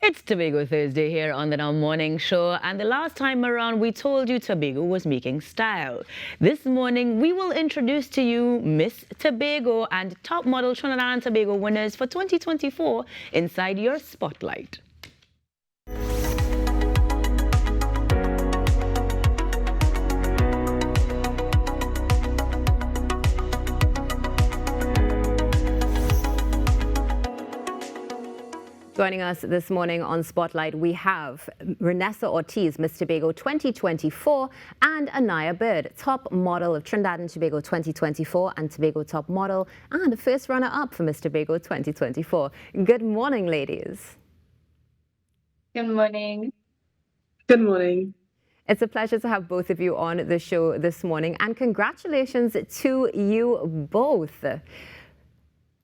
It's Tobago Thursday here on the Now Morning Show, and the last time around we told you Tobago was making style. This morning we will introduce to you Miss Tobago and top model Trinidad and Tobago winners for 2024 inside your spotlight. Joining us this morning on Spotlight, we have Renessa Ortiz, Miss Tobago 2024, and Annaya Baird, top model of Trinidad and Tobago 2024 and Tobago top model and first runner-up for Miss Tobago 2024. Good morning, ladies. Good morning. Good morning. It's a pleasure to have both of you on the show this morning, and congratulations to you both.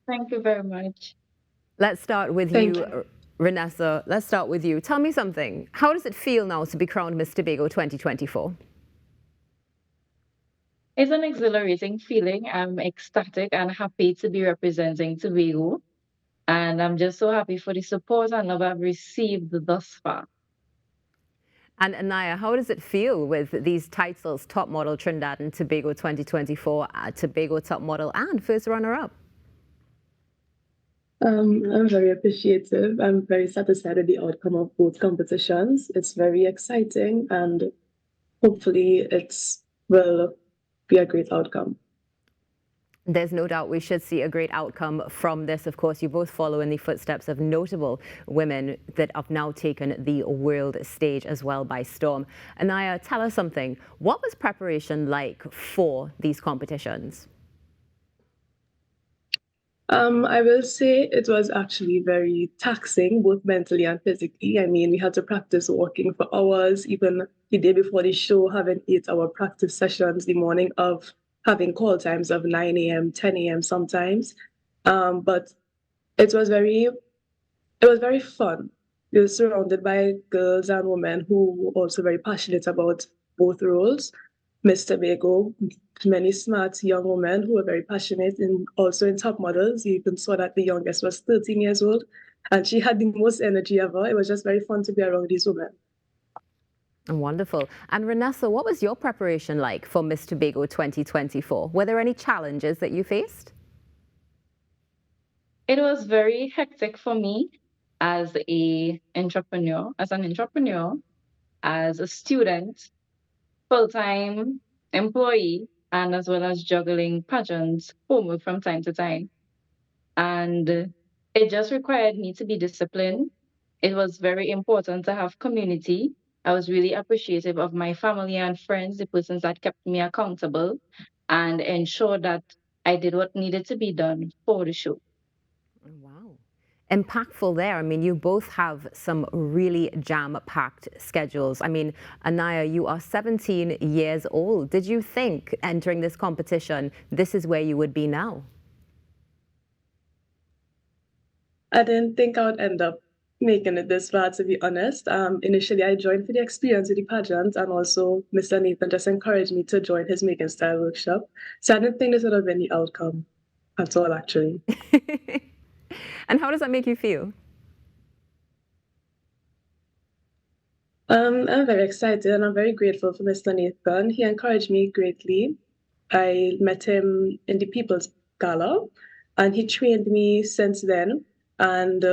Thank you very much. Let's start with you, Renessa. Let's start with you. Tell me something. How does it feel now to be crowned Miss Tobago 2024? It's an exhilarating feeling. I'm ecstatic and happy to be representing Tobago. And I'm just so happy for the support and love I've received thus far. And Annaya, how does it feel with these titles, top model Trinidad and Tobago 2024, Tobago top model and first runner-up? I'm very appreciative. I'm very satisfied with the outcome of both competitions. It's very exciting, and hopefully it will be a great outcome. There's no doubt we should see a great outcome from this. Of course, you both follow in the footsteps of notable women that have now taken the world stage as well by storm. Annaya, tell us something. What was preparation like for these competitions? I will say it was actually very taxing, both mentally and physically. I mean, we had to practice walking for hours, even the day before the show, having 8-hour practice sessions, the morning of having call times of 9 a.m., 10 a.m. sometimes. But it was very fun. We were surrounded by girls and women who were also very passionate about both roles. Miss Tobago, many smart young women who were very passionate, and also in top models. You even saw that the youngest was 13 years old, and she had the most energy ever. It was just very fun to be around these women. Wonderful. And Renessa, what was your preparation like for Miss Tobago 2024? Were there any challenges that you faced? It was very hectic for me as an entrepreneur, as a student, full-time employee, and as well as juggling pageants, homework from time to time. And it just required me to be disciplined. It was very important to have community. I was really appreciative of my family and friends, the persons that kept me accountable and ensured that I did what needed to be done for the show. Wow. Impactful there. I mean, you both have some really jam-packed schedules. I mean, Annaya, you are 17 years old. Did you think entering this competition, this is where you would be now? I didn't think I would end up making it this far, to be honest. Initially, I joined for the experience with the pageant, and also Mr. Nathan just encouraged me to join his making style workshop. So I didn't think this would have been the outcome at all, actually. And how does that make you feel? I'm very excited, and I'm very grateful for Mr. Nathan. He encouraged me greatly. I met him in the People's Gala, and he trained me since then. And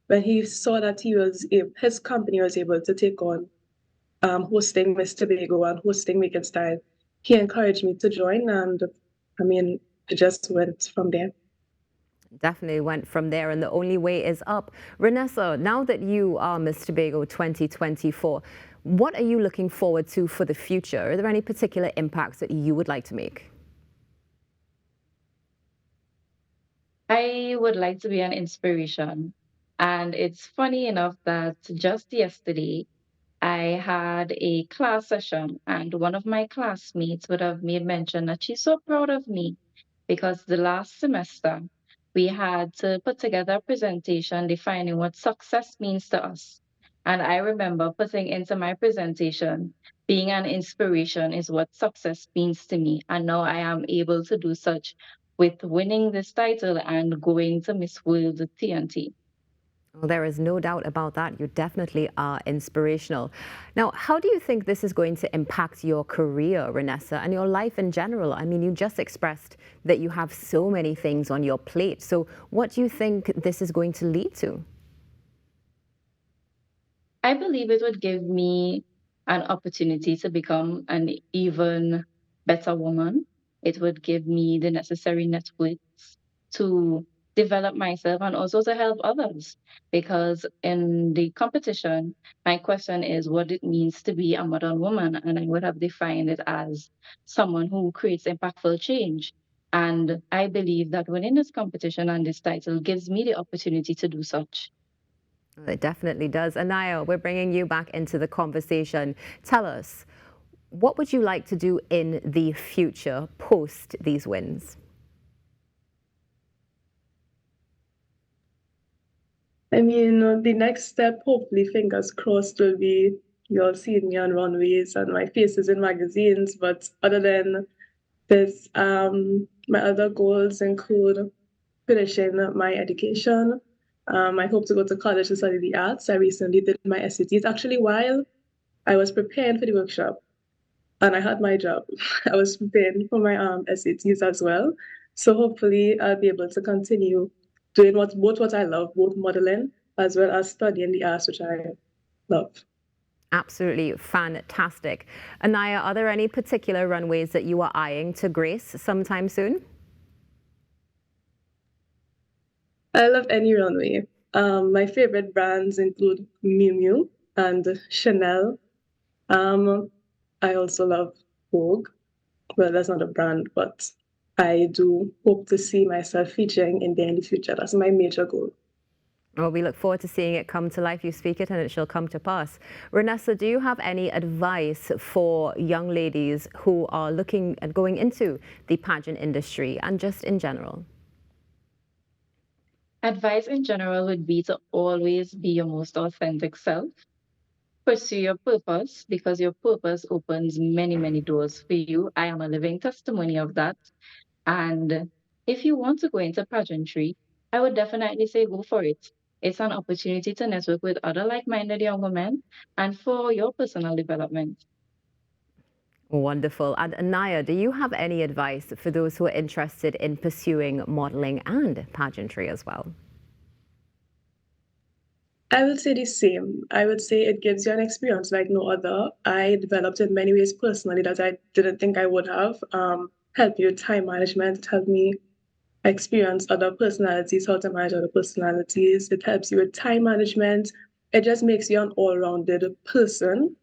when he saw that his company was able to take on hosting Miss Tobago and hosting Making Style, he encouraged me to join, and I mean, it just went from there. Definitely went from there, and the only way is up. Renessa, now that you are Miss Tobago 2024, what are you looking forward to for the future? Are there any particular impacts that you would like to make? I would like to be an inspiration. And it's funny enough that just yesterday, I had a class session, and one of my classmates would have made mention that she's so proud of me because the last semester we had to put together a presentation defining what success means to us. And I remember putting into my presentation, being an inspiration is what success means to me. And now I am able to do such with winning this title and going to Miss World TNT. Well, there is no doubt about that. You definitely are inspirational. Now, how do you think this is going to impact your career, Renessa, and your life in general? I mean, you just expressed that you have so many things on your plate. So, what do you think this is going to lead to? I believe it would give me an opportunity to become an even better woman. It would give me the necessary networks to develop myself and also to help others. Because in the competition, my question is what it means to be a modern woman. And I would have defined it as someone who creates impactful change. And I believe that winning this competition and this title gives me the opportunity to do such. It definitely does. Annaya, we're bringing you back into the conversation. Tell us, what would you like to do in the future post these wins? I mean, the next step, hopefully, fingers crossed, will be you'll see me on runways and my face is in magazines. But other than this, my other goals include finishing my education. I hope to go to college to study the arts. I recently did my SATs. Actually, while I was preparing for the workshop and I had my job, I was preparing for my SATs as well. So hopefully, I'll be able to continue doing what I love, both modeling as well as studying the arts, which I love. Absolutely fantastic. Annaya, are there any particular runways that you are eyeing to grace sometime soon? I love any runway. My favorite brands include Miu Miu and Chanel. Um, I also love Vogue. Well, that's not a brand, but I do hope to see myself featuring in there in the future. That's my major goal. Well, we look forward to seeing it come to life. You speak it and it shall come to pass. Renessa, do you have any advice for young ladies who are looking at going into the pageant industry and just in general? Advice in general would be to always be your most authentic self. Pursue your purpose because your purpose opens many, many doors for you. I am a living testimony of that. And if you want to go into pageantry, I would definitely say go for it. It's an opportunity to network with other like minded young women and for your personal development. Wonderful. And Anaya, do you have any advice for those who are interested in pursuing modeling and pageantry as well? I would say the same. I would say it gives you an experience like no other. I developed in many ways personally that I didn't think I would have. Help you with time management. It helped me experience other personalities, how to manage other personalities. It helps you with time management. It just makes you an all-rounded person.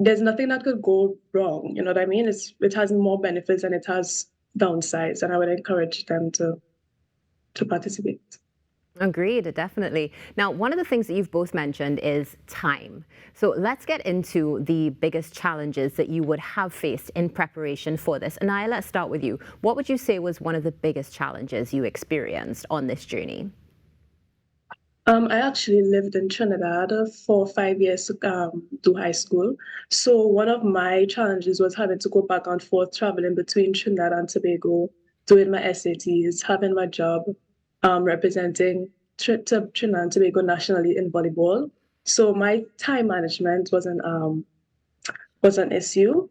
There's nothing that could go wrong. You know what I mean? It has more benefits and it has downsides, and I would encourage them to participate. Agreed, definitely. Now, one of the things that you've both mentioned is time. So let's get into the biggest challenges that you would have faced in preparation for this. Anaya, let's start with you. What would you say was one of the biggest challenges you experienced on this journey? I actually lived in Trinidad for 5 years to high school. So one of my challenges was having to go back and forth traveling between Trinidad and Tobago, doing my SATs, having my job, representing Trinidad and Tobago nationally in volleyball. So my time management was an issue.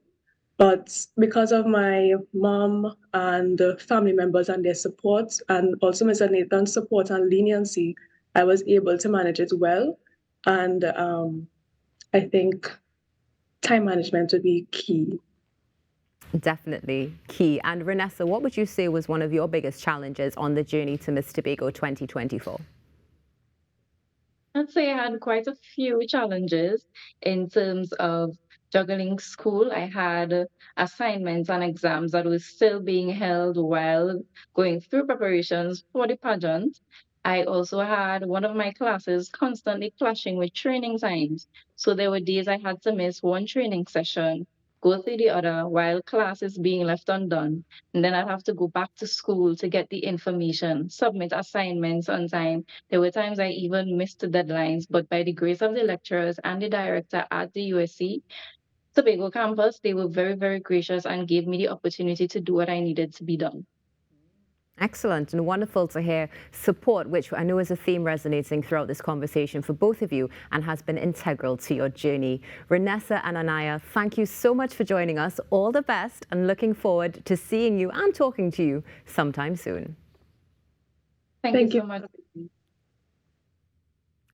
But because of my mom and family members and their support, and also Mr. Nathan's support and leniency, I was able to manage it well. And I think time management would be key. Definitely key. And Renessa, what would you say was one of your biggest challenges on the journey to Miss Tobago 2024? I'd say I had quite a few challenges in terms of juggling school. I had assignments and exams that were still being held while going through preparations for the pageant. I also had one of my classes constantly clashing with training times. So there were days I had to miss one training session, go through the other while class is being left undone. And then I'd have to go back to school to get the information, submit assignments on time. There were times I even missed the deadlines, but by the grace of the lecturers and the director at the USC Tobago campus, they were very, very gracious and gave me the opportunity to do what I needed to be done. Excellent and wonderful to hear support, which I know is a theme resonating throughout this conversation for both of you and has been integral to your journey. Renessa and Annaya, thank you so much for joining us. All the best and looking forward to seeing you and talking to you sometime soon. Thank you so much.